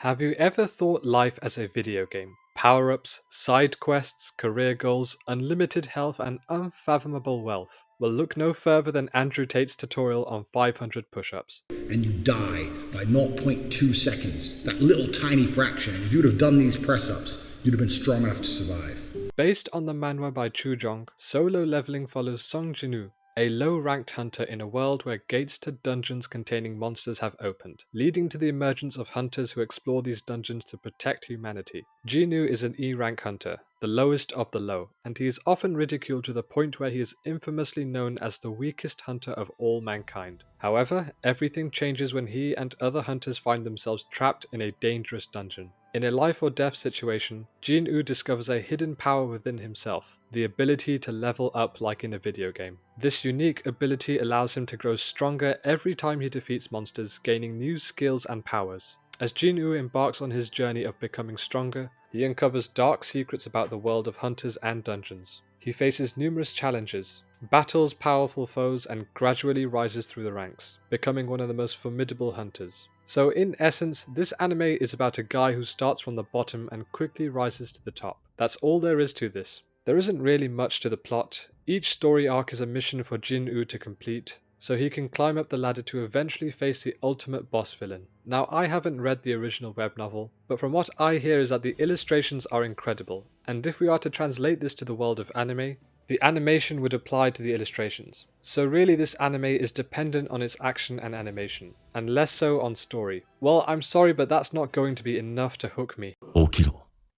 Have you ever thought life as a video game? Power-ups, side quests, career goals, unlimited health and unfathomable wealth. Well, look no further than Andrew Tate's tutorial on 500 push-ups. And you die by 0.2 seconds, that little tiny fraction. If you would have done these press-ups, you'd have been strong enough to survive. Based on the manhwa by Chu Jong, solo leveling follows Song Jinwoo, a low-ranked hunter in a world where gates to dungeons containing monsters have opened, leading to the emergence of hunters who explore these dungeons to protect humanity. Jinwoo is an E-rank hunter, the lowest of the low, and he is often ridiculed to the point where he is infamously known as the weakest hunter of all mankind. However, everything changes when he and other hunters find themselves trapped in a dangerous dungeon. In a life or death situation, Jinwoo discovers a hidden power within himself, the ability to level up like in a video game. This unique ability allows him to grow stronger every time he defeats monsters, gaining new skills and powers. As Jinwoo embarks on his journey of becoming stronger, he uncovers dark secrets about the world of hunters and dungeons. He faces numerous challenges, battles powerful foes, and gradually rises through the ranks, becoming one of the most formidable hunters. So in essence, this anime is about a guy who starts from the bottom and quickly rises to the top. That's all there is to this. There isn't really much to the plot. Each story arc is a mission for Jinwoo to complete, so he can climb up the ladder to eventually face the ultimate boss villain. Now, I haven't read the original web novel, but from what I hear is that the illustrations are incredible, and if we are to translate this to the world of anime, the animation would apply to the illustrations. So really this anime is dependent on its action and animation, and less so on story. Well, I'm sorry, but that's not going to be enough to hook me.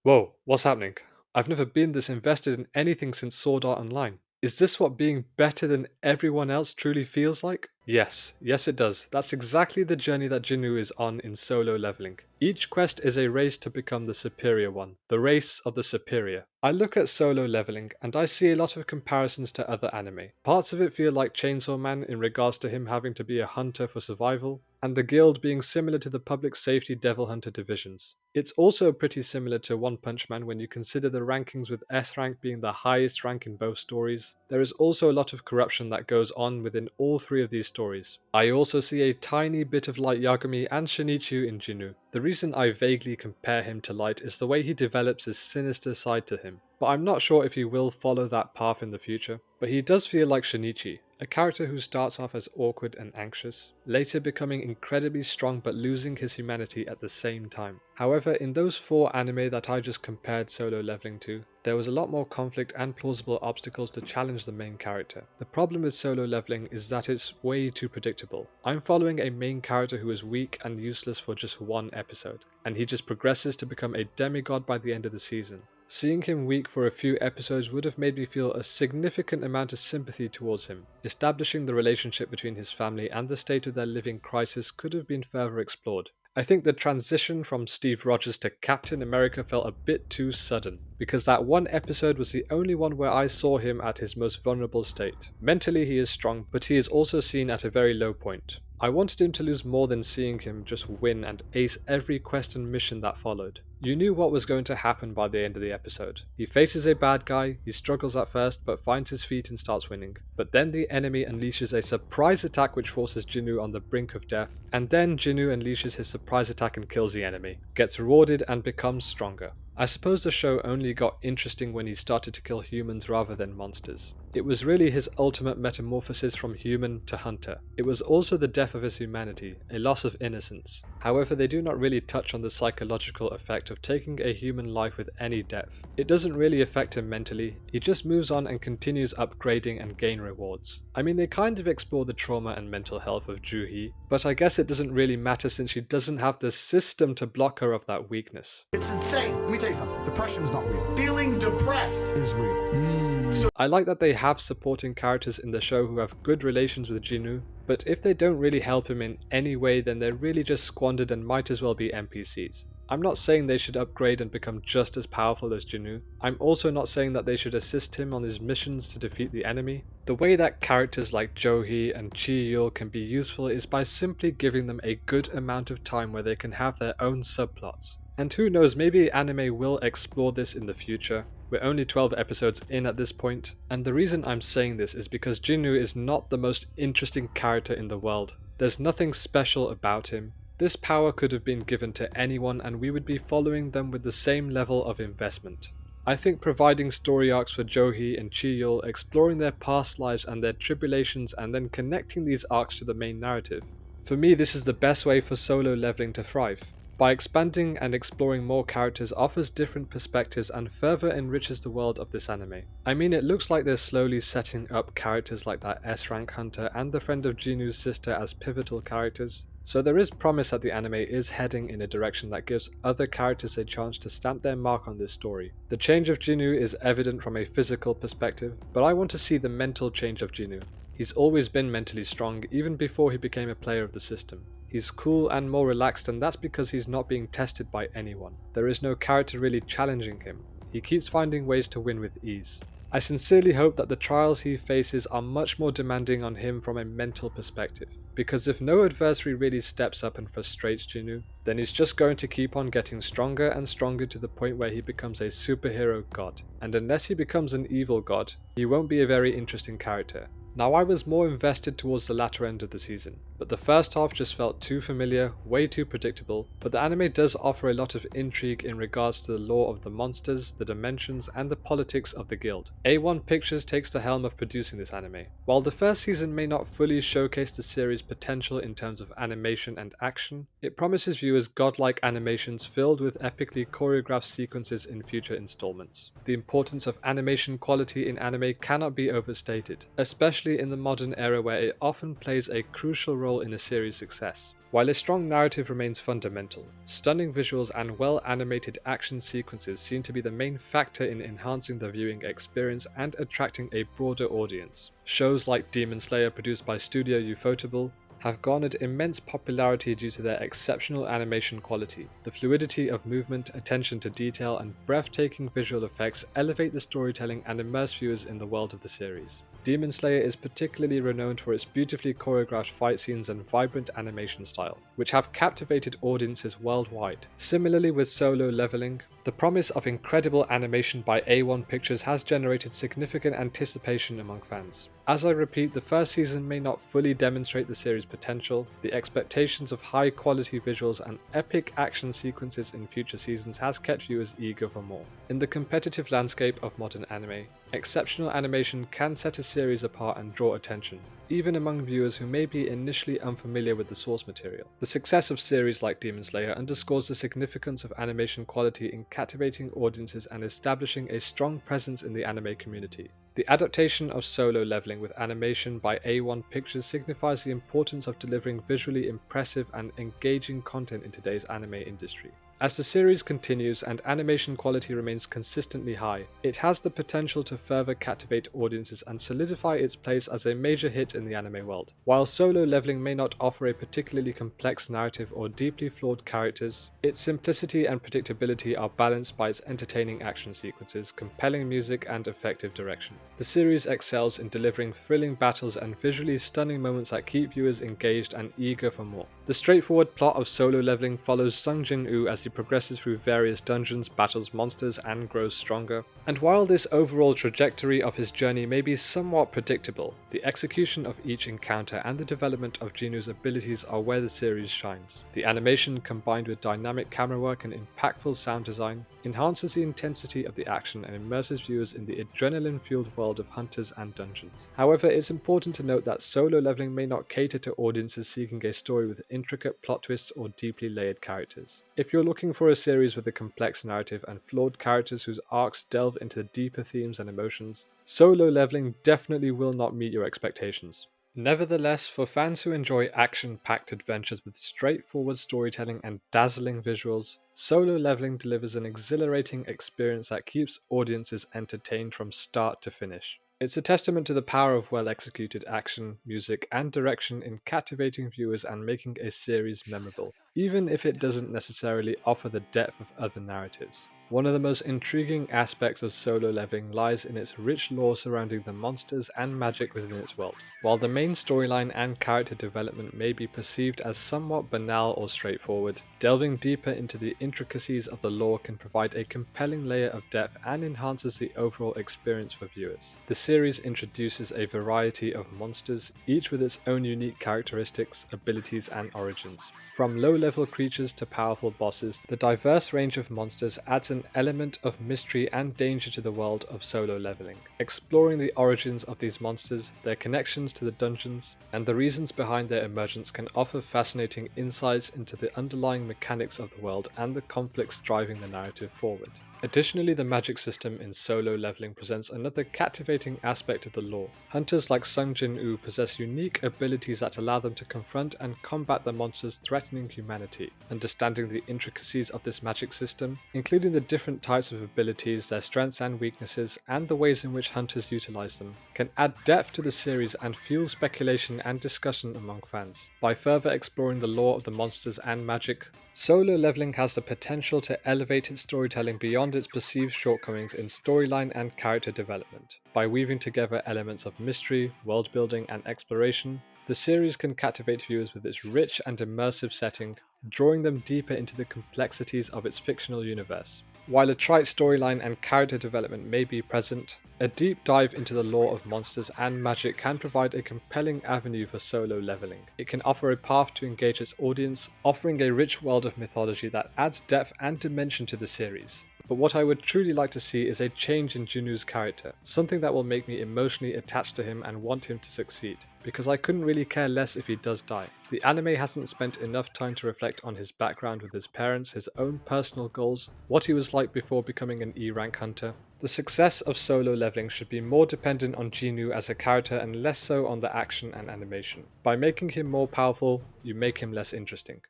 Whoa, what's happening? I've never been this invested in anything since Sword Art Online. Is this what being better than everyone else truly feels like? Yes it does. That's exactly the journey that Jinwoo is on in solo leveling. Each quest is a race to become the superior one, the race of the superior. I look at solo leveling and I see a lot of comparisons to other anime. Parts of it feel like Chainsaw Man in regards to him having to be a hunter for survival, and the guild being similar to the public safety Devil Hunter divisions. It's also pretty similar to One Punch Man when you consider the rankings, with S rank being the highest rank in both stories. There is also a lot of corruption that goes on within all three of these stories. I also see a tiny bit of Light Yagami and Shinichio in Jinwoo. The reason I vaguely compare him to Light is the way he develops his sinister side to him, but I'm not sure if he will follow that path in the future. But he does feel like Shinichi, a character who starts off as awkward and anxious, later becoming incredibly strong but losing his humanity at the same time. However, in those 4 anime that I just compared solo leveling to, there was a lot more conflict and plausible obstacles to challenge the main character. The problem with solo leveling is that it's way too predictable. I'm following a main character who is weak and useless for just 1 episode, and he just progresses to become a demigod by the end of the season. Seeing him weak for a few episodes would have made me feel a significant amount of sympathy towards him. Establishing the relationship between his family and the state of their living crisis could have been further explored. I think the transition from Steve Rogers to Captain America felt a bit too sudden, because that 1 episode was the only one where I saw him at his most vulnerable state. Mentally he is strong, but he is also seen at a very low point. I wanted him to lose more than seeing him just win and ace every quest and mission that followed. You knew what was going to happen by the end of the episode. He faces a bad guy, he struggles at first but finds his feet and starts winning. But then the enemy unleashes a surprise attack which forces Jinwoo on the brink of death, and then Jinwoo unleashes his surprise attack and kills the enemy, gets rewarded and becomes stronger. I suppose the show only got interesting when he started to kill humans rather than monsters. It was really his ultimate metamorphosis from human to hunter. It was also the death of his humanity, a loss of innocence. However, they do not really touch on the psychological effect of taking a human life with any depth. It doesn't really affect him mentally, he just moves on and continues upgrading and gain rewards. I mean, they kind of explore the trauma and mental health of Juhi, but I guess it doesn't really matter since she doesn't have the system to block her of that weakness. It's insane. Let me tell you something. Depression is not real. Feeling depressed is real. I like that they have supporting characters in the show who have good relations with Jinwoo, but if they don't really help him in any way, then they're really just squandered and might as well be NPCs. I'm not saying they should upgrade and become just as powerful as Jinwoo. I'm also not saying that they should assist him on his missions to defeat the enemy. The way that characters like Johi and Chi-yul can be useful is by simply giving them a good amount of time where they can have their own subplots. And who knows, maybe anime will explore this in the future. We're only 12 episodes in at this point, and the reason I'm saying this is because Jinwoo is not the most interesting character in the world. There's nothing special about him. This power could have been given to anyone and we would be following them with the same level of investment. I think providing story arcs for Johi and Chiyul, exploring their past lives and their tribulations and then connecting these arcs to the main narrative. For me, this is the best way for solo leveling to thrive. By expanding and exploring more characters offers different perspectives and further enriches the world of this anime. I mean, it looks like they're slowly setting up characters like that S-rank hunter and the friend of Jinu's sister as pivotal characters, so there is promise that the anime is heading in a direction that gives other characters a chance to stamp their mark on this story. The change of Jinu is evident from a physical perspective, but I want to see the mental change of Jinu. He's always been mentally strong, even before he became a player of the system. He's cool and more relaxed, and that's because he's not being tested by anyone. There is no character really challenging him. He keeps finding ways to win with ease. I sincerely hope that the trials he faces are much more demanding on him from a mental perspective, because if no adversary really steps up and frustrates Jinu, then he's just going to keep on getting stronger and stronger to the point where he becomes a superhero god, and unless he becomes an evil god, he won't be a very interesting character. Now, I was more invested towards the latter end of the season, but the first half just felt too familiar, way too predictable, but the anime does offer a lot of intrigue in regards to the lore of the monsters, the dimensions, and the politics of the guild. A1 Pictures takes the helm of producing this anime. While the first season may not fully showcase the series' potential in terms of animation and action, it promises viewers godlike animations filled with epically choreographed sequences in future installments. The importance of animation quality in anime cannot be overstated, especially in the modern era where it often plays a crucial role in a series' success. While a strong narrative remains fundamental, stunning visuals and well-animated action sequences seem to be the main factor in enhancing the viewing experience and attracting a broader audience. Shows like Demon Slayer, produced by Studio Ufotable, have garnered immense popularity due to their exceptional animation quality. The fluidity of movement, attention to detail, and breathtaking visual effects elevate the storytelling and immerse viewers in the world of the series. Demon Slayer is particularly renowned for its beautifully choreographed fight scenes and vibrant animation style, which have captivated audiences worldwide. Similarly with Solo Leveling, the promise of incredible animation by A1 Pictures has generated significant anticipation among fans. As I repeat, the first season may not fully demonstrate the series' potential, the expectations of high quality visuals and epic action sequences in future seasons has kept viewers eager for more. In the competitive landscape of modern anime, exceptional animation can set a series apart and draw attention, even among viewers who may be initially unfamiliar with the source material. The success of series like Demon Slayer underscores the significance of animation quality in captivating audiences and establishing a strong presence in the anime community. The adaptation of Solo Leveling with animation by A1 Pictures signifies the importance of delivering visually impressive and engaging content in today's anime industry. As the series continues and animation quality remains consistently high, it has the potential to further captivate audiences and solidify its place as a major hit in the anime world. While Solo Leveling may not offer a particularly complex narrative or deeply flawed characters, its simplicity and predictability are balanced by its entertaining action sequences, compelling music, and effective direction. The series excels in delivering thrilling battles and visually stunning moments that keep viewers engaged and eager for more. The straightforward plot of Solo Leveling follows Sung Jin-woo as he progresses through various dungeons, battles monsters, and grows stronger. And while this overall trajectory of his journey may be somewhat predictable, the execution of each encounter and the development of Jinu's abilities are where the series shines. The animation, combined with dynamic camera work and impactful sound design, enhances the intensity of the action and immerses viewers in the adrenaline-fueled world of hunters and dungeons. However, it's important to note that Solo Leveling may not cater to audiences seeking a story with intricate plot twists or deeply layered characters. If you're looking for a series with a complex narrative and flawed characters whose arcs delve into deeper themes and emotions, Solo Leveling definitely will not meet your expectations. Nevertheless, for fans who enjoy action-packed adventures with straightforward storytelling and dazzling visuals, Solo Leveling delivers an exhilarating experience that keeps audiences entertained from start to finish. It's a testament to the power of well-executed action, music, and direction in captivating viewers and making a series memorable, even if it doesn't necessarily offer the depth of other narratives. One of the most intriguing aspects of solo leveling lies in its rich lore surrounding the monsters and magic within its world. While the main storyline and character development may be perceived as somewhat banal or straightforward, delving deeper into the intricacies of the lore can provide a compelling layer of depth and enhances the overall experience for viewers. The series introduces a variety of monsters, each with its own unique characteristics, abilities, and origins. From low-level creatures to powerful bosses, the diverse range of monsters adds an element of mystery and danger to the world of solo leveling. Exploring the origins of these monsters, their connections to the dungeons, and the reasons behind their emergence can offer fascinating insights into the underlying mechanics of the world and the conflicts driving the narrative forward. Additionally, the magic system in solo leveling presents another captivating aspect of the lore. Hunters like Sung Jin-woo possess unique abilities that allow them to confront and combat the monsters threatening humanity. Understanding the intricacies of this magic system, including the different types of abilities, their strengths and weaknesses, and the ways in which hunters utilize them, can add depth to the series and fuel speculation and discussion among fans. By further exploring the lore of the monsters and magic, solo leveling has the potential to elevate its storytelling beyond its perceived shortcomings in storyline and character development. By weaving together elements of mystery, world building, and exploration, the series can captivate viewers with its rich and immersive setting, drawing them deeper into the complexities of its fictional universe. While a trite storyline and character development may be present, a deep dive into the lore of monsters and magic can provide a compelling avenue for solo leveling. It can offer a path to engage its audience, offering a rich world of mythology that adds depth and dimension to the series. But what I would truly like to see is a change in Jinwoo's character, something that will make me emotionally attached to him and want him to succeed, because I couldn't really care less if he does die. The anime hasn't spent enough time to reflect on his background with his parents, his own personal goals, what he was like before becoming an E-rank hunter. The success of solo leveling should be more dependent on Jinwoo as a character and less so on the action and animation. By making him more powerful, you make him less interesting.